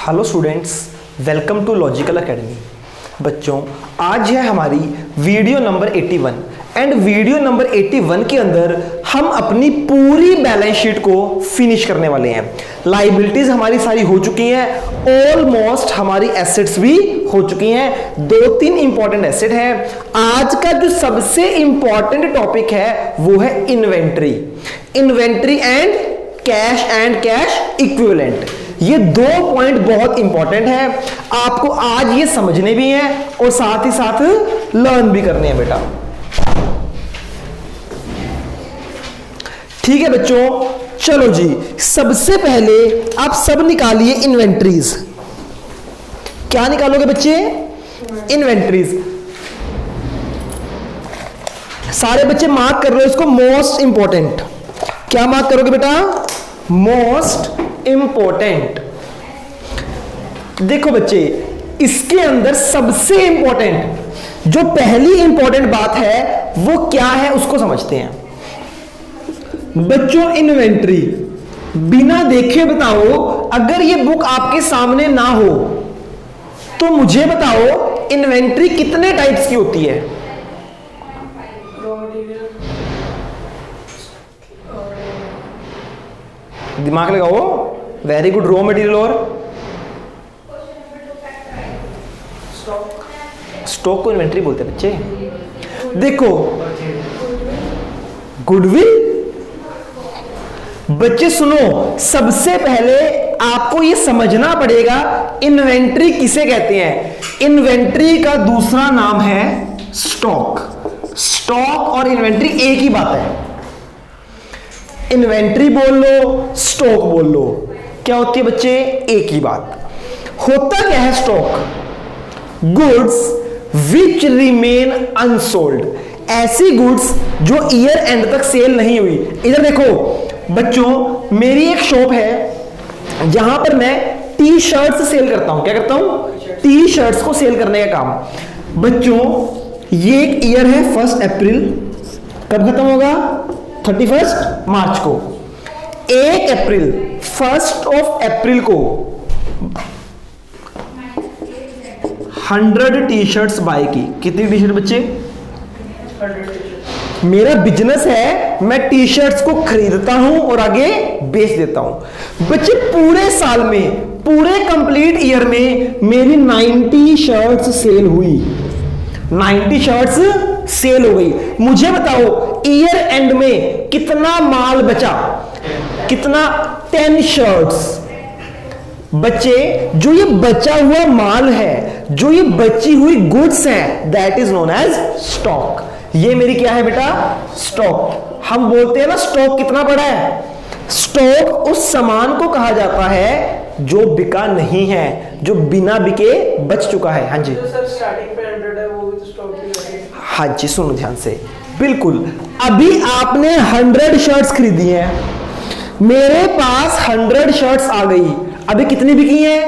Hello students, welcome to logical academy. बच्चों, आज है हमारी video number 81 and video number 81 के अंदर हम अपनी पूरी बैलेंस शीट को फिनिश करने वाले हैं। लाइबिलिटीज हमारी सारी हो चुकी हैं, ऑलमोस्ट हमारी एसेट्स भी हो चुकी हैं। 2-3 इंपॉर्टेंट एसेट हैं। आज का जो सबसे इंपॉर्टेंट टॉपिक है वो है इन्वेंट्री एंड कैश इक्विवेलेंट। ये 2 पॉइंट बहुत इंपॉर्टेंट है, आपको आज ये समझने भी हैं और साथ ही साथ लर्न भी करने हैं बेटा। ठीक है बच्चों, चलो जी, सबसे पहले आप सब निकालिए इन्वेंट्रीज। क्या निकालोगे बच्चे? इन्वेंट्रीज। सारे बच्चे मार्क कर रहे हो इसको, मोस्ट इंपॉर्टेंट। क्या मार्क करोगे बेटा? Most important. देखो बच्चे, इसके अंदर सबसे इंपॉर्टेंट जो पहली इंपॉर्टेंट बात है वो क्या है उसको समझते हैं। बच्चों, इन्वेंट्री बिना देखे बताओ, अगर ये बुक आपके सामने ना हो तो मुझे बताओ इन्वेंट्री कितने टाइप्स की होती है? दिमाग लगाओ। Very good. रॉ मटेरियल और स्टॉक को इन्वेंट्री बोलते हैं बच्चे। देखो, गुडविल। बच्चे सुनो, सबसे पहले आपको यह समझना पड़ेगा इन्वेंट्री किसे कहते हैं। इन्वेंट्री का दूसरा नाम है स्टॉक। स्टॉक और इन्वेंट्री एक ही बात है। इन्वेंट्री बोल लो, स्टॉक बोल लो, क्या होती है बच्चे? एक ही बात। होता क्या है stock? Goods which remain unsold. ऐसी गुड्स जो ईयर एंड तक सेल नहीं हुई। इधर देखो बच्चों, मेरी एक शॉप है जहां पर मैं टी शर्ट्स सेल करता हूं। क्या करता हूं? टी शर्ट्स को सेल करने का काम। बच्चों, ये एक ईयर है 1 अप्रैल। कब खत्म होगा? 31 मार्च को। 1 अप्रैल, 1 अप्रैल को 100 टी शर्ट्स बाय की। कितनी टी शर्ट बच्चे? 100। मेरा बिजनेस है, मैं टी शर्ट्स को खरीदता हूं और आगे बेच देता हूं। बच्चे, पूरे साल में, पूरे कंप्लीट ईयर में मेरी 90 शर्ट्स सेल हुई। 90 शर्ट्स सेल हो गई। मुझे बताओ ईयर एंड में कितना माल बचा? कितना? 10 शर्ट्स। बच्चे, जो ये बचा हुआ माल है, जो ये बची हुई गुड्स है, that is known as stock. ये मेरी क्या है बेटा? स्टॉक। हम बोलते हैं ना स्टॉक कितना बड़ा है। स्टॉक उस सामान को कहा जाता है जो बिका नहीं है, जो बिना बिके बच चुका है। हाँ जी सर, स्टार्टिंग पे 100 है, वो भी तो स्टॉक ही है। हाँ जी, सुनो ध्यान से। बिल्कुल, अभी आपने 100 शर्ट्स खरीदी हैं, मेरे पास 100 शर्ट्स आ गई। अभी कितनी बिकी हैं?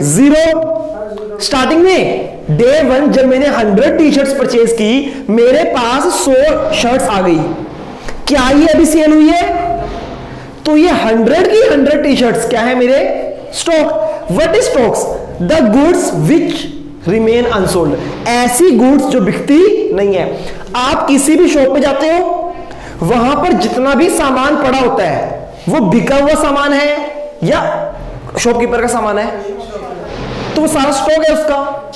0। स्टार्टिंग में डे 1 जब मैंने 100 टी शर्ट्स परचेज की, मेरे पास 100 शर्ट्स आ गई। क्या ये अभी सेल हुई है? तो ये 100 की 100 टी शर्ट्स क्या है मेरे? Stock. What is stocks? The goods which remain unsold. ऐसी गुड्स जो बिकती नहीं है। आप किसी भी शॉप पे जाते हो, वहां पर जितना भी सामान पड़ा होता है वो बिका हुआ सामान है या शॉपकीपर का सामान है, तो वो सारा स्टॉक है उसका।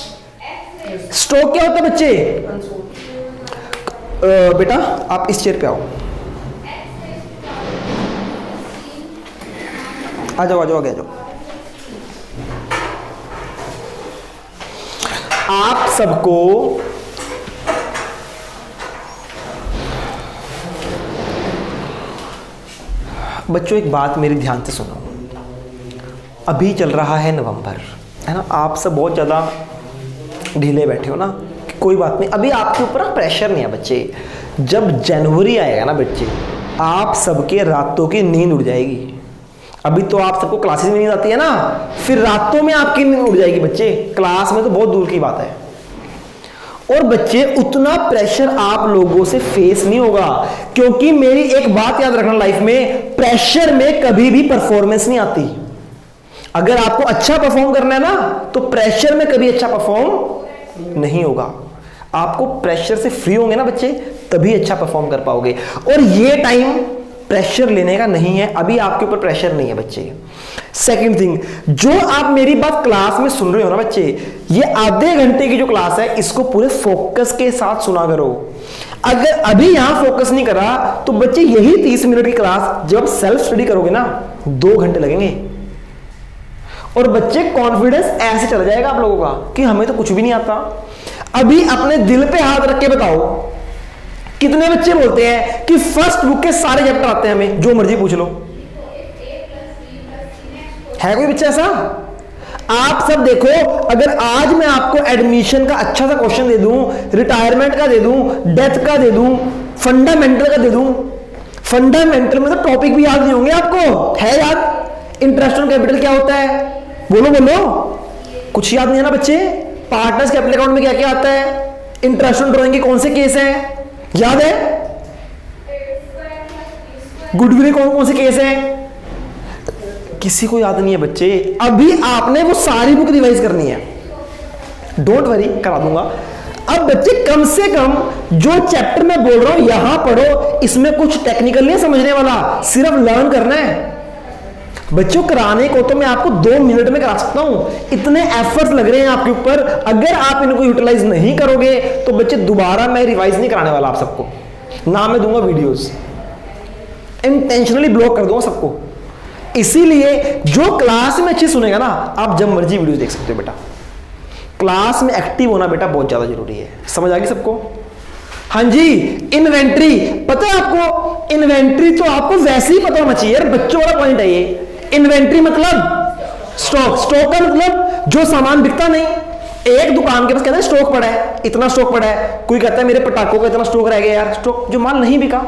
स्टॉक क्या होता है बच्चे? बेटा, आप इस चेयर पे आओ। आ जाओ, आ जाओ, आगे आ जाओ। आप सबको बच्चों एक बात मेरी ध्यान से सुनो। अभी चल रहा है नवंबर, है ना? आप सब बहुत ज़्यादा ढीले बैठे हो ना, कोई बात नहीं, अभी आपके ऊपर प्रेशर नहीं है बच्चे। जब जनवरी आएगा ना बच्चे, आप सबके रातों की नींद उड़ जाएगी। अभी तो आप सबको क्लासेस में नींद आती है ना, फिर रातों में आपकी नींद उड़ जाएगी बच्चे। क्लास में तो बहुत दूर की बात है। और बच्चे, उतना प्रेशर आप लोगों से फेस नहीं होगा, क्योंकि मेरी एक बात याद रखना लाइफ में, प्रेशर में कभी भी परफॉर्मेंस नहीं आती। अगर आपको अच्छा परफॉर्म करना है ना तो प्रेशर में कभी अच्छा परफॉर्म नहीं होगा। आपको प्रेशर से फ्री होंगे ना बच्चे, तभी अच्छा परफॉर्म कर पाओगे। और ये टाइम प्रेशर लेने का नहीं है, अभी आपके ऊपर प्रेशर नहीं है बच्चे। सेकंड थिंग, जो आप मेरी बात क्लास में सुन रहे हो ना बच्चे, ये आधे घंटे की जो क्लास है इसको पूरे फोकस के साथ सुना करो। अगर अभी यहां फोकस नहीं करा तो बच्चे यही 30 मिनट की क्लास जब सेल्फ स्टडी करोगे ना 2 घंटे लगेंगे। और बच्चे कॉन्फिडेंस ऐसे चला जाएगा आप लोगों का कि हमें तो कुछ भी नहीं आता। अभी अपने दिल पे हाथ रख के बताओ, कितने बच्चे बोलते हैं कि फर्स्ट बुक के सारे चैप्टर आते हैं हमें, जो मर्जी पूछ लो। है कोई बच्चा ऐसा? आप सब देखो, अगर आज मैं आपको एडमिशन का अच्छा सा क्वेश्चन दे दूं, रिटायरमेंट का दे दूं, डेथ का दे दूं, फंडामेंटल का दे दूं, फंडामेंटल में तो टॉपिक भी याद नहीं होंगे आपको। है याद? इंटरेस्ट ऑन कैपिटल क्या होता है? बोलो बोलो, कुछ याद नहीं है ना बच्चे? पार्टनर्स कैपिटल अकाउंट में क्या क्या आता है? इंटरेस्ट ऑन ड्रॉइंग के कौन से केस हैं याद है? गुडविल कौन कौन से केस हैं? किसी को याद नहीं है बच्चे। अभी आपने वो सारी बुक रिवाइज करनी है, डोंट वरी, करा दूंगा। अब बच्चे कम से कम जो चैप्टर मैं बोल रहा हूं यहां पढ़ो, इसमें कुछ टेक्निकल नहीं समझने वाला, सिर्फ लर्न करना है। बच्चों कराने को तो मैं आपको 2 मिनट में करा सकता हूं, इतने एफर्ट्स लग रहे हैं आपके ऊपर। अगर आप इनको यूटिलाइज नहीं करोगे तो बच्चे दोबारा मैं रिवाइज नहीं कराने वाला आप सबको, ना मैं दूंगा वीडियोस, इंटेंशनली ब्लॉक कर दूंगा सबको। इसीलिए जो क्लास में अच्छी सुनेगा ना, आप जब मर्जी वीडियो देख सकते हो बेटा। क्लास में एक्टिव होना बेटा बहुत ज्यादा जरूरी है। समझ आ गई सबको? हाँ जी। इन्वेंट्री पता है आपको? इन्वेंट्री तो आपको वैसे ही पता होना चाहिए यार, बच्चों वाला पॉइंट है ये। इन्वेंट्री मतलब स्टॉक। स्टॉक का मतलब जो सामान बिकता नहीं। एक दुकान के पास कहते हैं स्टॉक पड़ा है, इतना स्टॉक पड़ा है। कोई कहता है मेरे पटाखों का इतना स्टॉक रह गया यार, स्टॉक जो माल नहीं बिका।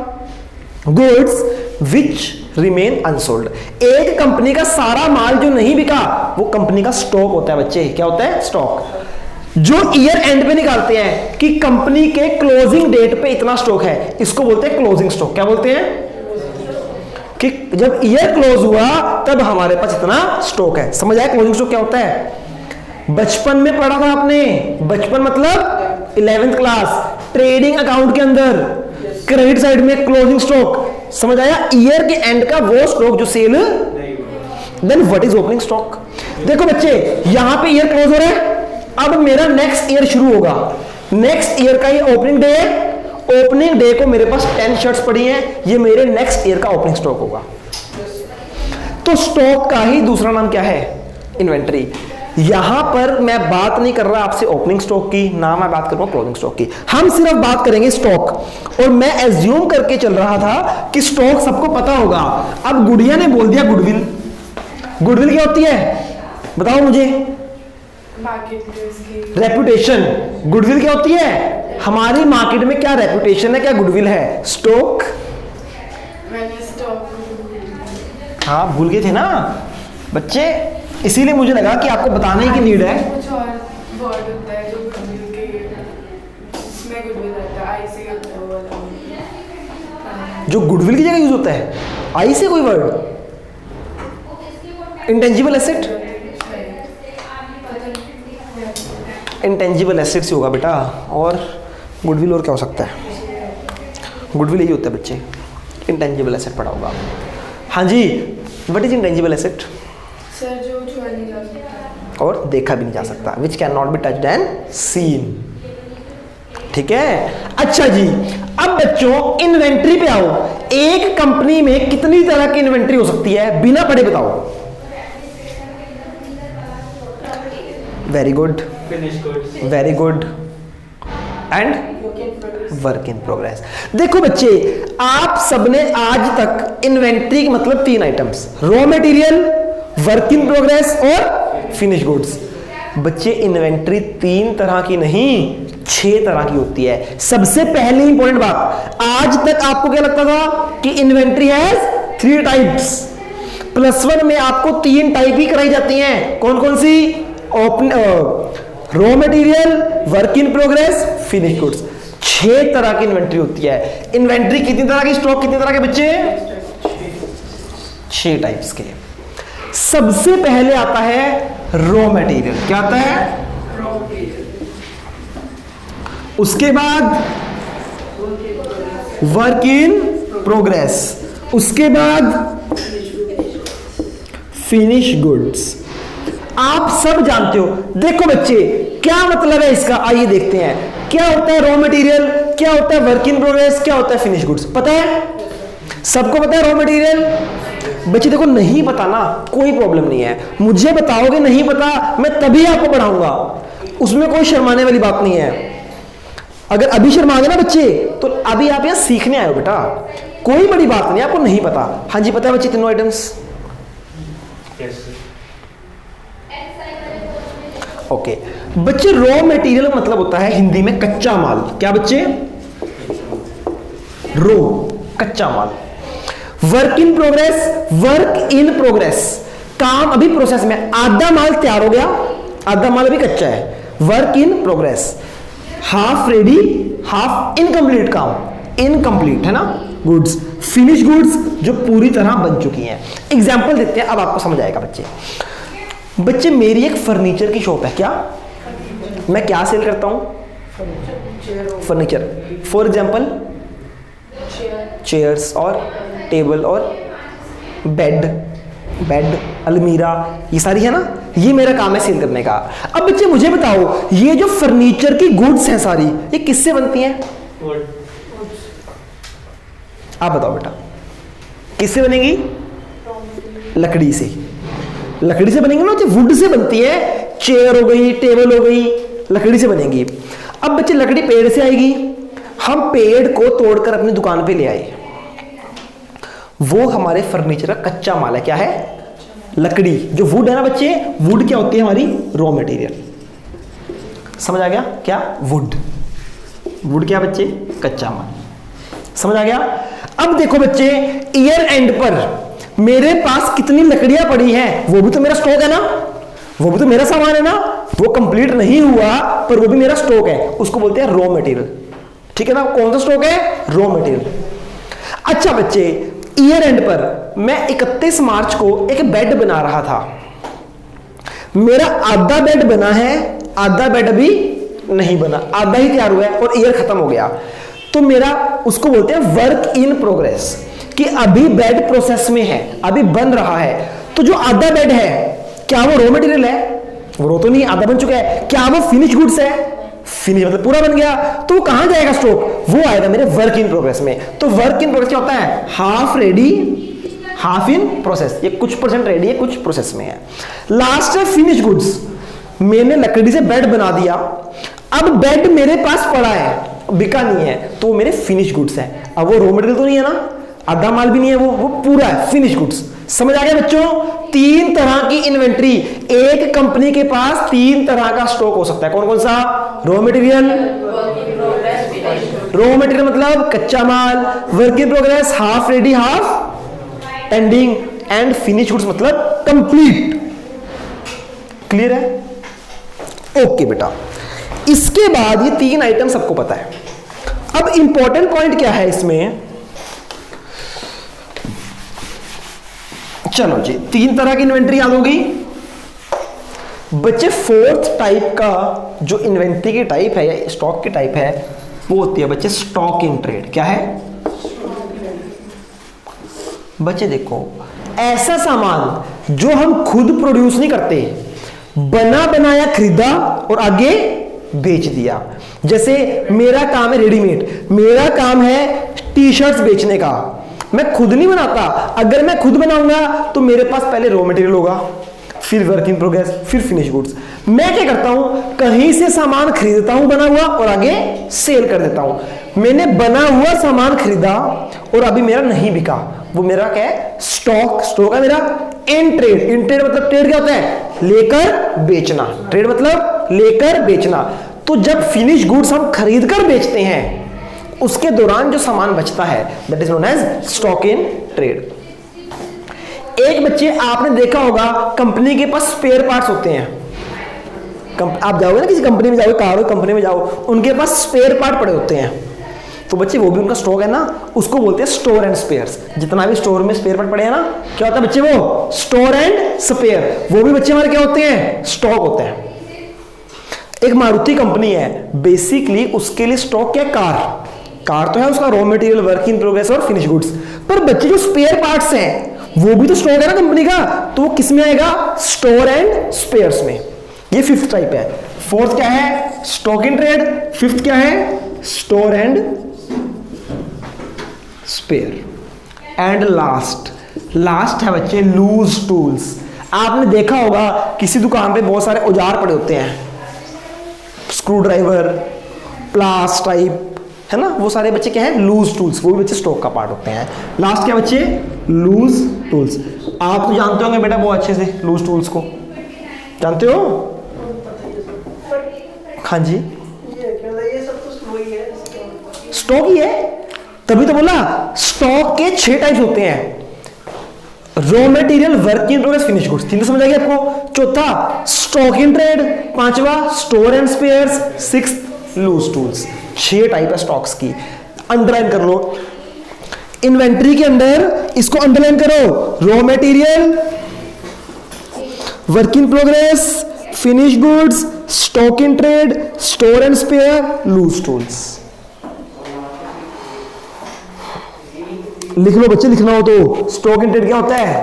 गुड्स विच रिमेन अनसोल्ड, एक कंपनी का सारा माल जो नहीं बिका वो कंपनी का स्टॉक होता है बच्चे। क्या होता है? स्टॉक। जो ईयर एंड पे निकालते हैं कि कंपनी के क्लोजिंग डेट पे इतना स्टॉक है, इसको बोलते हैं क्लोजिंग स्टॉक। क्या बोलते हैं? कि जब ईयर क्लोज हुआ तब हमारे पास इतना स्टॉक है। समझ आया क्लोजिंग स्टॉक क्या होता है? बचपन में पढ़ा था आपने, बचपन मतलब 11th क्लास, ट्रेडिंग अकाउंट के अंदर क्रेडिट साइड में क्लोजिंग स्टॉक। समझ आया? ईयर के एंड का वो स्टॉक जो sell. Then what is opening stock? देखो बच्चे, यहां पे ईयर क्लोज हो रहा है, अब मेरा नेक्स्ट ईयर शुरू होगा। नेक्स्ट ईयर का ये ओपनिंग डे है। ओपनिंग डे को मेरे पास 10 शर्ट्स पड़ी हैं, ये मेरे नेक्स्ट ईयर का ओपनिंग स्टॉक होगा। तो स्टॉक का ही दूसरा नाम क्या है? इन्वेंट्री। यहां पर मैं बात नहीं कर रहा आपसे ओपनिंग स्टॉक की, ना मैं बात कर रहा हूं क्लोजिंग स्टॉक की। हम सिर्फ बात करेंगे स्टॉक। और मैं एज्यूम करके चल रहा था कि स्टॉक सबको पता होगा। अब गुड़िया ने बोल दिया गुडविल। गुडविल क्या होती है बताओ मुझे? रेपुटेशन। गुडविल क्या होती है? हमारी मार्केट में क्या रेपुटेशन है, क्या गुडविल है? स्टॉक। हाँ भूल गए थे ना बच्चे, इसीलिए मुझे लगा कि आपको बताने की नीड है। कुछ और वर्ड होता है जो गुडविल के जिसमें गुडविल रहता है, आई से जो गुडविल की जगह यूज होता है, आई से कोई word? Intangible asset. Intangible asset से होगा बेटा। और गुडविल और क्या हो सकता है? गुडविल यही होता है बच्चे, इंटेंजिबल एसेट पढ़ा होगा। हाँ जी, what is intangible asset? Sir जो छुआ नहीं जा सकता और देखा भी नहीं जा सकता, which can not be touched and seen. ठीक है, अच्छा जी। अब बच्चों इन्वेंट्री पे आओ। एक कंपनी में कितनी तरह की इन्वेंट्री हो सकती है बिना पढ़े बताओ? Very good, very good. And work in progress. देखो बच्चे, आप सबने आज तक इन्वेंट्री के मतलब 3 items, raw material, work in progress और फिनिश गुड्स। बच्चे इन्वेंट्री 3 तरह की नहीं 6 तरह की होती है। सबसे पहले इंपॉर्टेंट बात, आज तक आपको क्या लगता था कि इन्वेंट्री हैज 3 टाइप्स। +1 में आपको 3 टाइप ही कराई जाती हैं। कौन कौन सी? Raw material, work in progress, finish goods. 6 तरह की इन्वेंट्री होती है। इन्वेंट्री कितनी तरह की, स्टॉक कितनी तरह के बच्चे? 6 टाइप्स के। सबसे पहले आता है रॉ मटेरियल। क्या आता है? उसके बाद वर्क इन प्रोग्रेस, उसके बाद फिनिश गुड्स। आप सब जानते हो। देखो बच्चे, क्या मतलब है इसका, आइए देखते हैं। क्या होता है रॉ मटेरियल, क्या होता है वर्क इन प्रोग्रेस, क्या होता है फिनिश गुड्स? पता है? सबको पता है रॉ मटेरियल? बच्चे देखो, नहीं पता ना कोई प्रॉब्लम नहीं है, मुझे बताओगे नहीं पता, मैं तभी आपको पढ़ाऊंगा, उसमें कोई शर्माने वाली बात नहीं है। अगर अभी शर्मा गए ना बच्चे, तो अभी आप यहां सीखने आए हो बेटा, कोई बड़ी बात नहीं, आपको नहीं पता। हाँ जी, पता है बच्चे तीनों आइटम्स? ओके बच्चे, रॉ मटेरियल मतलब होता है हिंदी में कच्चा माल। क्या बच्चे? रॉ, कच्चा माल। Work in progress, work in progress, काम अभी प्रोसेस में, आधा माल तैयार हो गया, आधा माल अभी कच्चा है। Work in progress, half ready, half incomplete काम, इनकम्प्लीट है ना गुड्स। फिनिश गुड्स जो पूरी तरह बन चुकी हैं। एग्जाम्पल देते हैं, अब आपको समझ आएगा बच्चे। बच्चे मेरी एक फर्नीचर की शॉप है। क्या? मैं क्या सेल करता हूं? फर्नीचर। फॉर एग्जाम्पल चेयर्स और टेबल और बेड, अलमीरा, ये सारी है ना, ये मेरा काम है सेल करने का। अब बच्चे मुझे बताओ, ये जो फर्नीचर की गुड्स हैं सारी, ये किससे बनती हैं? आप बताओ बेटा, किससे बनेगी? लकड़ी से। लकड़ी से बनेंगे ना, जो वुड से बनती है, चेयर हो गई, टेबल हो गई, लकड़ी से बनेगी। अब बच्चे लकड़ी पेड़ से आएगी, हम पेड़ को तोड़कर अपनी दुकान पे ले आए, वो हमारे फर्नीचर का कच्चा माल है। क्या है? लकड़ी। जो वुड है ना बच्चे, वुड क्या होती है? हमारी रॉ मटेरियल। समझ आ गया? क्या? वुड। वुड क्या बच्चे? कच्चा माल। समझ आ गया? अब देखो बच्चे, ईयर एंड पर मेरे पास कितनी लकड़ियां पड़ी हैं, वो भी तो मेरा स्टॉक है ना, वो भी तो मेरा सामान है ना, वो कंप्लीट नहीं हुआ पर वो भी मेरा स्टॉक है, उसको बोलते हैं रॉ मटेरियल। ठीक है ना? कौन सा स्टॉक है? Raw material. अच्छा बच्चे, ईयर एंड पर मैं 31 मार्च को एक बेड बना रहा था, मेरा आधा बेड बना है, आधा बेड अभी नहीं बना, आधा ही तैयार हुआ है और ईयर खत्म हो गया, तो मेरा उसको बोलते हैं वर्क इन प्रोग्रेस, कि अभी बेड प्रोसेस में है, अभी बन रहा है। तो जो आधा बेड है, क्या वो रॉ मटेरियल है? वो रॉ तो नहीं, आधा बन चुका है। क्या वो फिनिश गुड्स है? फिनिश मतलब पूरा बन गया। तो वो कहां जाएगा स्टॉक? वो आएगा मेरे वर्क इन प्रोग्रेस में। तो वर्क इन प्रोग्रेस क्या होता है? Half ready, half in process. ये कुछ परसेंट रेडी है, कुछ प्रोसेस में है। लास्ट है फिनिश गुड्स। मैंने लकड़ी से बेड बना दिया, अब बेड मेरे पास पड़ा है, बिका नहीं है, तो मेरे फिनिश गुड्स है। अब वो रॉ मटेरियल तो नहीं है ना, आधा माल भी नहीं है, वो पूरा है, फिनिश गुड्स। समझ आ गया बच्चों? 3 तरह की इन्वेंट्री, एक कंपनी के पास 3 तरह का स्टॉक हो सकता है। कौन कौन सा? रॉ मटेरियल, रॉ मटेरियल मतलब कच्चा माल, work in progress half ready half pending, and finish goods मतलब कंप्लीट। क्लियर है? ओके बेटा, इसके बाद ये 3 आइटम सबको पता है। अब इंपॉर्टेंट पॉइंट क्या है इसमें? चलो जी, 3 तरह की इन्वेंट्री याद होगी बच्चे। 4th टाइप का जो इन्वेंट्री की टाइप है या स्टॉक की टाइप है, वो होती है बच्चे स्टॉक इन ट्रेड। क्या है बच्चे? देखो, ऐसा सामान जो हम खुद प्रोड्यूस नहीं करते, बना बनाया खरीदा और आगे बेच दिया। जैसे मेरा काम है रेडीमेड, मेरा काम है टी शर्ट्स बेचने का, मैं खुद नहीं बनाता। अगर मैं खुद बनाऊंगा तो मेरे पास पहले रॉ मटेरियल होगा, फिर वर्क इन प्रोग्रेस, फिर फिनिश गुड्स। मैं क्या करता हूं, कहीं से सामान खरीदता हूं बना हुआ और आगे सेल कर देता हूं। मैंने बना हुआ सामान खरीदा और अभी मेरा नहीं बिका, वो मेरा क्या है? स्टॉक। स्टॉक है मेरा इन ट्रेड। इन ट्रेड मतलब ट्रेड क्या होता है? लेकर बेचना। ट्रेड मतलब लेकर बेचना। तो जब फिनिश गुड्स हम खरीद कर बेचते हैं, उसके दौरान जो सामान बचता है, that is known as stock in trade. एक बच्चे आपने देखा होगा, कंपनी के पास स्पेयर पार्ट्स होते हैं। आप जाओगे ना किसी कंपनी में, जाओगे कार कंपनी में जाओ, उनके पास स्पेयर पार्ट पड़े होते हैं। तो बच्चे वो भी उनका स्टॉक है ना, उसको बोलते हैं स्टोर एंड स्पेयर्स। जितना भी स्टोर में स्पेयर पार्ट पड़े हैं ना, क्या होता है बच्चे, वो स्टोर एंड स्पेयर, वो भी बच्चे हमारे क्या होते हैं, स्टॉक होते हैं। एक मारुति कंपनी है, बेसिकली उसके लिए स्टॉक क्या, कार तो है उसका, raw material, work in progress और फिनिश गुड्स। पर बच्चे जो स्पेयर पार्ट्स हैं वो भी तो स्टॉक है ना कंपनी का, तो वो किस में आएगा, स्टोर एंड स्पेयर्स में। ये फिफ्थ टाइप है। फोर्थ क्या है, स्टॉक इन ट्रेड। फिफ्थ क्या है, store and spare. And last है बच्चे लूज टूल्स। आपने देखा होगा किसी दुकान पे बहुत सारे औजार पड़े होते हैं, स्क्रू ड्राइवर, प्लास टाइप, है ना, वो सारे बच्चे क्या है, लूज टूल्स, वो भी बच्चे स्टॉक का पार्ट होते हैं। लास्ट क्या बच्चे, लूज टूल्स। आप तो जानते होंगे बेटा बहुत अच्छे से लूज टूल्स को, जानते हो, हाँ जी, ये सब तो स्टॉक ही है, तभी तो बोला स्टॉक के 6 टाइप्स होते हैं, raw material, work in progress, finish goods. 3 तो समझ आ गया आपको। चौथा स्टॉक इन ट्रेड, 5वां store and spares, 6th loose tools. 6 type है स्टॉक्स की, अंडरलाइन कर लो। इन्वेंट्री के अंदर इसको अंडरलाइन करो, raw material, work in progress, finish goods, stock in trade, store and spare, loose tools. लिख लो बच्चे, लिखना हो तो। स्टॉक इन ट्रेड क्या होता है,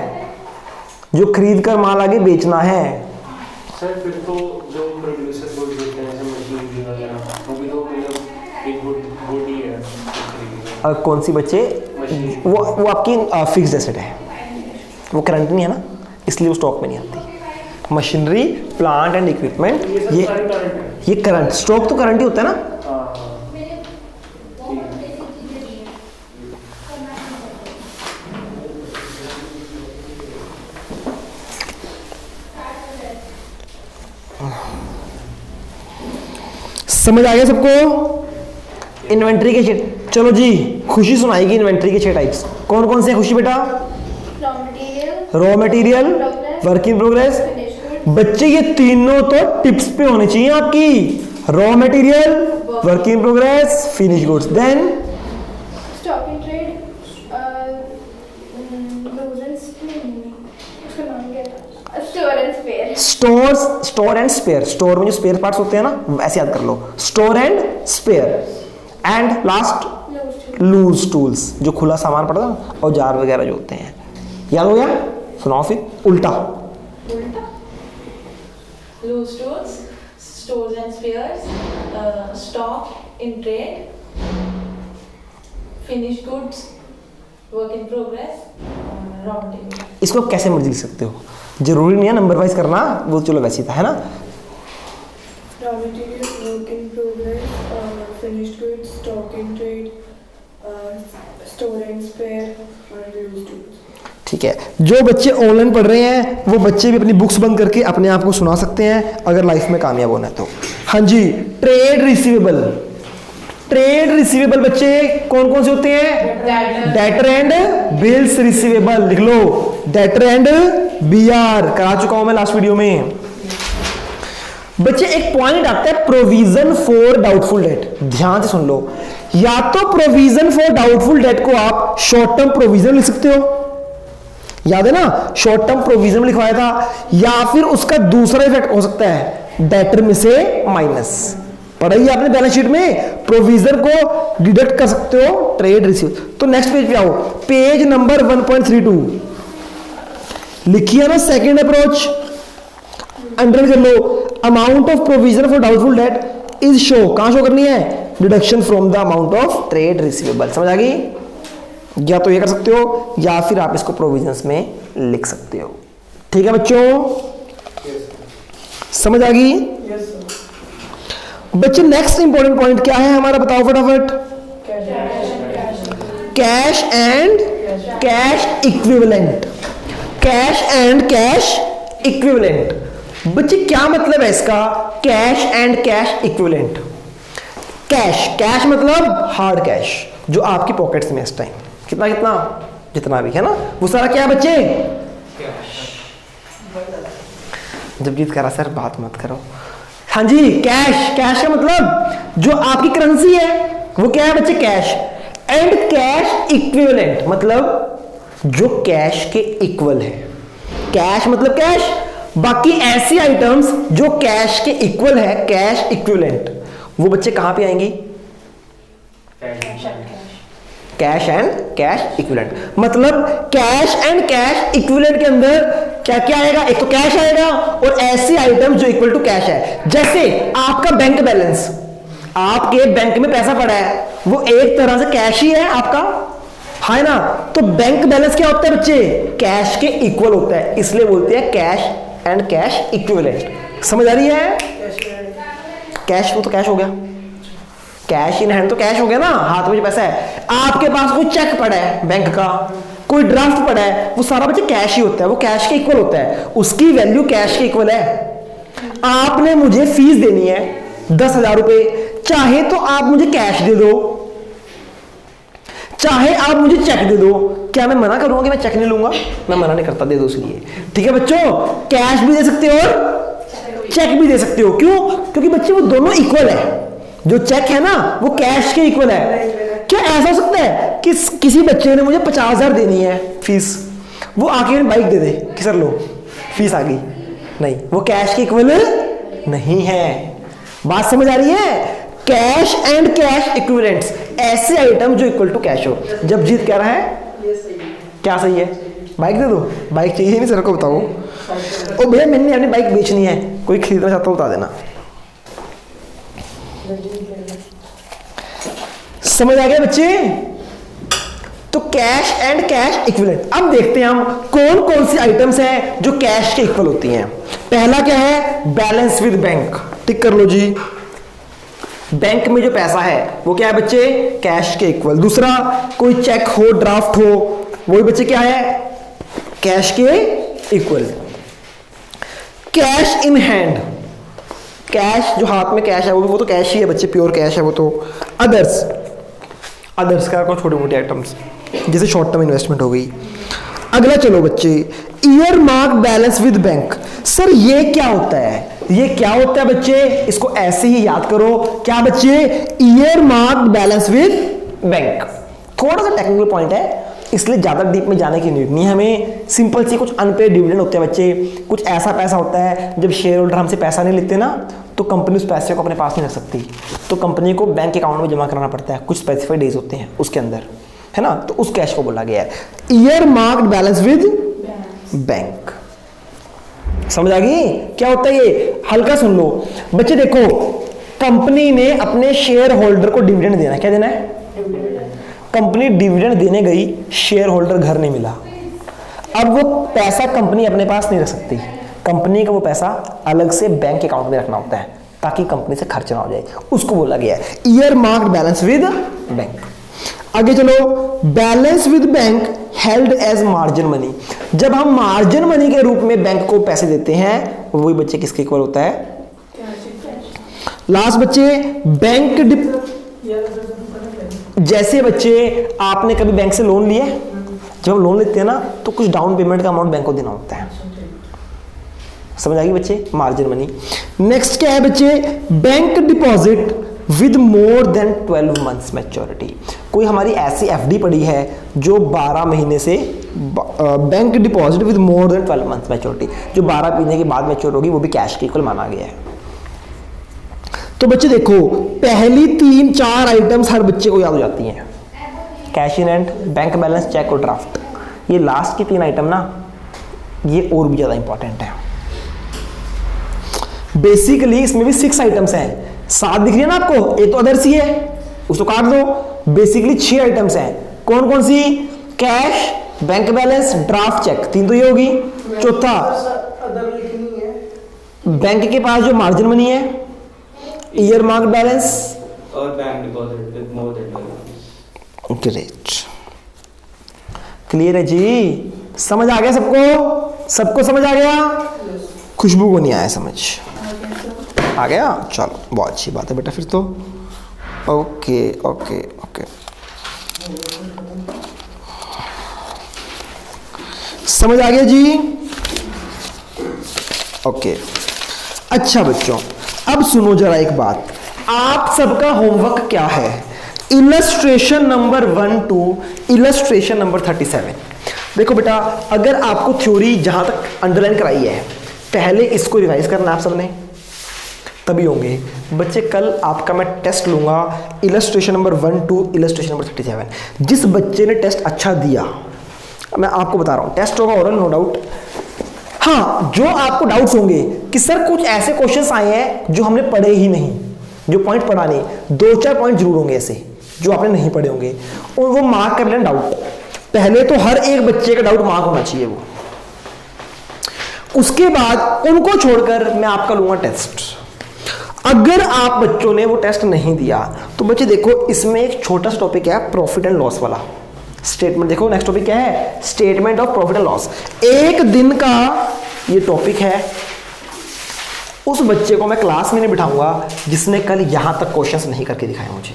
जो खरीद कर माल आगे बेचना है। सर फिर तो जो प्रोड्यूसर गुड्स होते हैं जैसे मशीनरी वगैरह, वो भी तो मतलब एक गुड ही है। कौन सी बच्चे, वो आपकी फिक्स्ड एसेट है, वो करंट नहीं है ना, इसलिए वो स्टॉक में नहीं आती। मशीनरी, प्लांट एंड इक्विपमेंट, ये करंट, स्टॉक तो करंट ही होता है ना। समझ आ गया सबको इन्वेंट्री के 6। चलो जी, खुशी सुनाएगी इन्वेंट्री के 6 टाइप्स। कौन कौन से हैं खुशी बेटा, raw material, work in progress. बच्चे ये तीनों तो टिप्स पे होने चाहिए आपकी, raw material, work in progress, finish goods. Then stock in trade, store and spare. Store and spare, store में जो स्पेयर पार्ट्स होते हैं ना, ऐसे याद कर लो, store and spare. And last loose tools, जो खुला सामान पड़ता है, औजार वगैरह जो होते हैं। याद हो गया, सुनाओ फिर उल्टा। Loose tools, stores and spares, stock in trade, finished goods, work in progress, raw material. इसको कैसे मर्जी लिख सकते हो, जरूरी नहीं है नंबर वाइज करना, वो चलो वैसे ही था, है ना। Raw material, work in progress, finished goods, stock in trade, store and spare, और used tools. ठीक है, जो बच्चे ऑनलाइन पढ़ रहे हैं वो बच्चे भी अपनी बुक्स बंद करके अपने आप को सुना सकते हैं अगर लाइफ में कामयाब होना है तो। हाँ जी, ट्रेड रिसीवेबल। ट्रेड रिसीवेबल बच्चे कौन कौन से होते हैं, डेटर एंड बिल्स रिसीवेबल। लिख लो, डेटर एंड बीआर, करा चुका हूं मैं लास्ट वीडियो में। बच्चे एक पॉइंट आता है प्रोविजन फॉर डाउटफुल डेट, ध्यान से सुन लो। या तो प्रोविजन फॉर डाउटफुल डेट को आप शॉर्ट टर्म प्रोविजन लिख सकते हो, याद है ना, शॉर्ट टर्म प्रोविजन में लिखवाया था, या फिर उसका दूसरा इफेक्ट हो सकता है डेटर में से माइनस। पढ़ाई आपने बैलेंस शीट में प्रोविजन को डिडक्ट कर सकते हो ट्रेड रिसीव। तो नेक्स्ट पेज पे आओ, पेज नंबर 1.32 लिखिए ना, सेकंड अप्रोच अंडर कर लो। Amount of provision for doubtful debt is show, कहां शो करनी है, deduction from the amount of trade receivable. समझ आ गई, या तो ये कर सकते हो या फिर आप इसको प्रोविजंस में लिख सकते हो। ठीक है बच्चों, समझ आ गई। बच्चे नेक्स्ट इंपॉर्टेंट पॉइंट क्या है हमारा, बताओ फटाफट। Cash and cash equivalent. Cash and cash equivalent बच्चे क्या मतलब है इसका, cash and cash equivalent. Cash, cash मतलब हार्ड कैश जो आपकी पॉकेट्स में इस टाइम, कितना कितना जितना भी है ना, वो सारा क्या है बच्चे, जबजीत करा सर बात मत करो। हाँ जी, कैश, कैश का मतलब जो आपकी करेंसी है, वो क्या है बच्चे? कैश। एंड कैश इक्विवेलेंट मतलब जो कैश के इक्वल है। कैश मतलब कैश, बाकी ऐसी आइटम्स जो कैश के इक्वल है, कैश इक्विवेलेंट, वो बच्चे कहां पे आएंगी? Cash and cash equivalent. मतलब कैश एंड कैश इक्विवेलेंट के अंदर क्या क्या आएगा? एक तो कैश आएगा और ऐसी आइटम जो इक्वल टू कैश है। जैसे आपका बैंक बैलेंस, आपके बैंक में पैसा पड़ा है, वो एक तरह से कैश ही है आपका, है ना? तो बैंक बैलेंस क्या होता है बच्चे? कैश के इक्वल होता है, इसलिए बोलते हैं कैश एंड कैश इक्विवेलेंट। समझ आ रही है? कैश वो तो कैश हो गया, कैश इन हैंड तो कैश हो गया ना, हाथ में जो पैसा है। आपके पास कोई चेक पड़ा है बैंक का, कोई ड्राफ्ट पड़ा है, वो सारा बच्चे कैश ही होता है, वो कैश के इक्वल होता है, उसकी वैल्यू कैश के इक्वल है। आपने मुझे फीस देनी है 10,000 रुपए, चाहे तो आप मुझे कैश दे दो, चाहे आप मुझे चेक दे दो। क्या मैं मना करूंगा कि मैं चेक नहीं लूंगा? मैं मना नहीं करता, दे दो इसलिए। ठीक है बच्चों, कैश भी दे सकते हो और चेक भी दे सकते हो। क्यों? क्योंकि बच्चे वो दोनों इक्वल है। जो चेक है ना वो कैश के इक्वल है। क्या ऐसा हो सकता है कि किसी बच्चे ने मुझे 50,000 देनी है फीस, वो आके बाइक दे दे कि सर लो फीस आ गई? नहीं, वो कैश के इक्वल नहीं है। बात समझ आ रही है? कैश एंड कैश इक्विवेलेंट्स, ऐसे आइटम जो इक्वल टू कैश हो। जब जीत कह रहा है ये सही है। क्या सही है? बाइक दे दो। बाइक चाहिए नहीं सर को? बताओ। ओ भैया मैंने अपनी बाइक बेचनी है, कोई खरीदना चाहता हो बता देना। समझ आ गया बच्चे? तो कैश एंड कैश इक्विवेलेंट। अब देखते हैं हम कौन कौन सी आइटम्स हैं जो कैश के इक्वल होती हैं। पहला क्या है? Balance with bank. टिक कर लो जी। बैंक में जो पैसा है वो क्या है बच्चे? कैश के इक्वल। दूसरा, कोई चेक हो, ड्राफ्ट हो, वो भी बच्चे क्या है? कैश के equal. Cash in hand, cash जो हाथ में कैश है वो तो कैश ही है बच्चे, प्योर कैश है वो तो। अदर्स, अदर्स का कोई छोटी मोटी आइटम्स जैसे शॉर्ट टर्म इन्वेस्टमेंट हो गई। अगला चलो बच्चे, year mark balance with bank. Sir ये क्या होता है? ये क्या होता है बच्चे? इसको ऐसे ही याद करो। क्या बच्चे? Year mark balance with bank. थोड़ा सा टेक्निकल पॉइंट है, इसलिए ज्यादा डीप में जाने की नीड नहीं है हमें। सिंपल सी कुछ अनपेड डिविडेंड होते हैं बच्चे। कुछ ऐसा पैसा होता है जब शेयर होल्डर हमसे पैसा नहीं लेते ना, तो कंपनी उस पैसे को अपने पास नहीं रख सकती, तो कंपनी को बैंक अकाउंट में जमा कराना पड़ता है। कुछ स्पेसिफाइड डेज होते हैं उसके अंदर, है ना? तो उस कैश को बोला गया है earmarked balance with bank. समझ आ गई क्या होता है ये? हल्का सुन लो बच्चे। देखो, कंपनी ने अपने शेयर होल्डर को डिविडेंड देना है। क्या देना है? कंपनी डिविडेंड देने गई, शेयर होल्डर घर नहीं मिला। अब वो पैसा कंपनी अपने पास नहीं रख सकती, कंपनी का वो पैसा अलग से बैंक अकाउंट में रखना होता है ताकि कंपनी से खर्च ना हो जाए। उसको बोला गया है earmarked balance with bank. आगे चलो, balance with bank held as margin money. जब हम मार्जिन मनी के रूप में बैंक को पैसे देते हैं, वही बच्चे किसके इक्वल होता है? लास्ट बच्चे, बैंक जैसे बच्चे आपने कभी बैंक से लोन लिया? जब हम लोन लेते हैं ना तो कुछ डाउन पेमेंट का अमाउंट बैंक को देना होता है। समझ आ गई बच्चे? Margin money. नेक्स्ट क्या है बच्चे? Bank deposit with more than 12 months maturity. कोई हमारी ऐसी एफडी पड़ी है जो 12 महीने से, bank deposit with more than 12 months maturity, जो 12 महीने के बाद मैच्योर होगी, वो भी कैश के इक्वल माना गया है। तो बच्चे देखो, पहली 3-4 आइटम्स हर बच्चे को याद हो जाती हैं, cash in hand, bank balance, cheque और ड्राफ्ट। ये लास्ट की 3 आइटम ना, ये और भी ज्यादा इंपॉर्टेंट है। बेसिकली इसमें भी 6 आइटम्स हैं। 7 दिख रही है ना आपको? एक तो अदर्स ही है, उसको काट दो। बेसिकली 6 आइटम्स हैं। कौन कौन सी? Cash, bank balance, draft, cheque. 3 तो ये होगी। चौथा, अदर लिखनी है। बैंक के पास जो मार्जिन मनी है, ईयर मार्क बैलेंस और bank deposit with more than 12 months. Great, clear है जी? समझ आ गया सबको? सबको समझ आ गया? खुशबू को नहीं आया समझ? आ गया? चलो बहुत अच्छी बात है बेटा फिर तो। ओके ओके ओके, समझ आ गया जी? ओके। अच्छा बच्चों, अब सुनो जरा एक बात। आप सबका होमवर्क क्या है? Illustration number 1 to illustration number 37। देखो बेटा, अगर आपको थ्योरी जहां तक अंडरलाइन कराई है, पहले इसको रिवाइज करना आप सबने, तभी होंगे बच्चे। कल आपका मैं टेस्ट लूंगा illustration number 1 to illustration number 37। जिस बच्चे ने टेस्ट अच्छा दिया, मैं आपको बता रहा हूं, टेस्ट होगा ओरल, नो डाउट। हाँ, जो आपको डाउट्स होंगे कि सर कुछ ऐसे क्वेश्चंस आए हैं जो हमने पढ़े ही नहीं, जो पॉइंट पढ़ा नहीं, 2-4 पॉइंट जरूर होंगे ऐसे जो आपने नहीं पढ़े होंगे, और वो मार्क कर लेना डाउट। पहले तो हर एक बच्चे का डाउट मार्क होना चाहिए वो, उसके बाद उनको छोड़कर मैं आपका लूंगा टेस्ट। अगर आप बच्चों ने वो टेस्ट नहीं दिया तो बच्चे देखो, इसमें एक छोटा सा टॉपिक है प्रॉफिट एंड लॉस वाला स्टेटमेंट। देखो नेक्स्ट टॉपिक क्या है, statement of profit and loss. एक दिन का ये टॉपिक है। उस बच्चे को मैं क्लास में नहीं बिठाऊंगा जिसने कल यहां तक क्वेश्चंस नहीं करके दिखाए मुझे।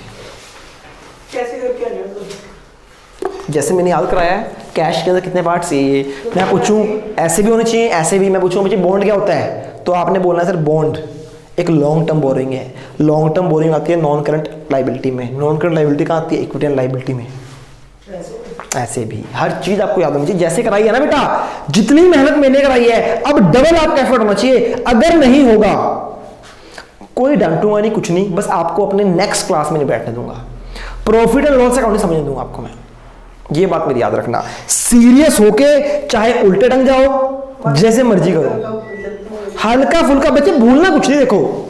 कैसे करके आ जाए? जैसे मैंने याद कराया है, कैश के अंदर कितने पार्ट चाहिए, मैं पूछूं ऐसे भी होने चाहिए, ऐसे भी। मैं पूछूं मुझे बॉन्ड क्या होता है, तो आपने बोलना है सर बॉन्ड एक लॉन्ग टर्म बोरिंग है। लॉन्ग टर्म बोरिंग आती है नॉन करंट लाइबिलिटी में, नॉन करंट लाइबिलिटी कहाँ आती है, इक्विटी एंड लाइबिलिटी में। ऐसे भी हर चीज आपको याद होनी चाहिए। जैसे कराई है ना बेटा, जितनी मेहनत मैंने कराई है, अब डबल आपका एफर्ट होना चाहिए। अगर नहीं होगा, कोई डांटूंगा नहीं, कुछ नहीं, बस आपको अपने नेक्स्ट क्लास में नहीं बैठने दूंगा। प्रॉफिट एंड लॉस अकाउंटिंग समझने दूंगा आपको मैं, ये बात मेरी याद रखना। सीरियस होके चाहे उल्टे टंग जाओ, जैसे मर्जी करो, हल्का फुल्का। बच्चे भूलना कुछ नहीं, देखो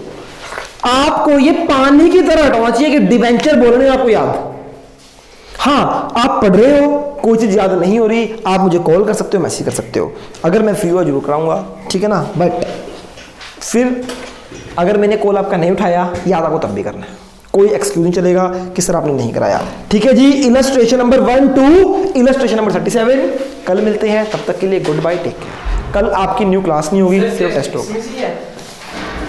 आपको ये पानी की तरह हटाना चाहिए कि डिबेंचर बोलने आपको याद। हाँ, आप पढ़ रहे हो, कोई चीज याद नहीं हो रही, आप मुझे कॉल कर सकते हो, मैसेज कर सकते हो। अगर मैं फ्री हुआ जरूर कराऊंगा, ठीक है ना। बट फिर अगर मैंने कॉल आपका नहीं उठाया, याद आपको तब भी करना है, कोई एक्सक्यूज नहीं चलेगा कि सर आपने नहीं कराया। ठीक है जी, illustration number 1 to illustration number 37 कल मिलते हैं। तब तक के लिए गुड बाय, टेक केयर। कल आपकी न्यू क्लास नहीं होगी, सिर्फ टेस्ट होगा।